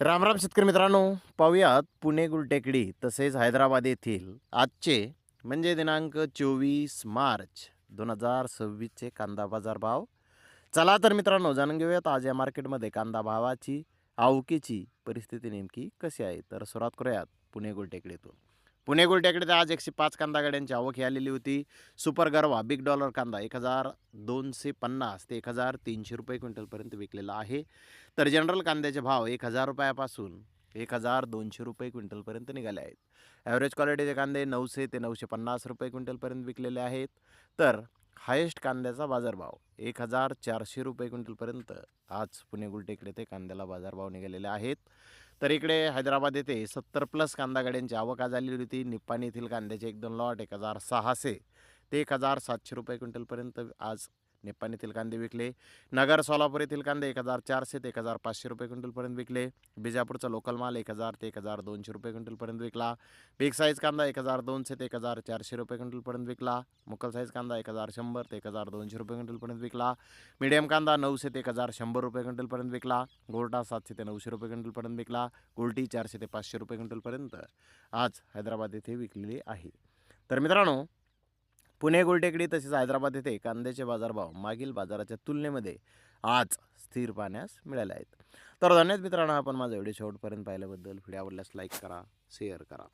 राम राम शेतकरी मित्रांनो, पाहूयात पुणे गुलटेकडी तसेच हैदराबाद येथील आजचे म्हणजे दिनांक 24 मार्च 2026चे कांदा बाजार भाव. चला तर मित्रांनो, जाणून घेऊयात आज या मार्केटमध्ये कांदा भावाची आवकेची परिस्थिती नेमकी कशी आहे. तर सुरुवात करूयात पुणे गुलटेकडीतून. पुणे गुलटेकडीत आज 105 कांदा गाड्यांची आवक ही आलेली होती. सुपर गरवा बिग डॉलर कांदा 1250 ते 1300 रुपये क्विंटलपर्यंत विकलेला आहे. तर जनरल कांद्याचे भाव 1000 रुपयापासून 1200 रुपये क्विंटलपर्यंत निघाले आहेत. ॲव्हरेज क्वालिटीचे कांदे 900 ते 950 रुपये क्विंटलपर्यंत विकलेले आहेत. तर हायेस्ट कांद्याचा बाजारभाव 1400 रुपये क्विंटलपर्यंत आज पुणे गुलटेकडे ते कांद्याला बाजारभाव निघालेले आहेत. तर इकडे हैदराबाद येथे 70+ कांदा गाड्यांची आवक आज झालेली होती. निप्पाणी येथील कांद्याचे 1-2 लॉट 1600 ते 1700 रुपये क्विंटलपर्यंत आज निप्पाणी येथील कांदे विकले. नगर सोलापूर येथील कांदे 1400 ते 1500 रुपये क्विंटलपर्यंत विकले. बिजापूरचा लोकल माल 1000 ते 1200 रुपये क्विंटलपर्यंत विकला. बिग साईज कांदा 1200 ते 1400 रुपये क्विंटलपर्यंत विकला. मुकल साईज कांदा 1100 ते 1200 रुपये क्विंटलपर्यंत विकला. मीडियम कांदा 900 ते 1100 रुपये क्विंटलपर्यंत विकला. गोल्टा 700 ते 900 रुपये क्विंटलपर्यंत विकला. गोल्टी 400 ते 500 रुपये क्विंटलपर्यंत आज हैदराबाद येथे विकलेली आहे. तर मित्रांनो, पुणे गुलटेकडी तसेच हैदराबाद येथे कांद्याचे बाजारभाव मागील बाजाराच्या तुलनेमध्ये आज स्थिर पाहण्यास मिळाले आहेत. तर धन्यवाद मित्रांनो, आपण माझा व्हिडिओ शेवटपर्यंत पाहिल्याबद्दल. व्हिडिओ आवडल्यास लाईक करा, शेअर करा.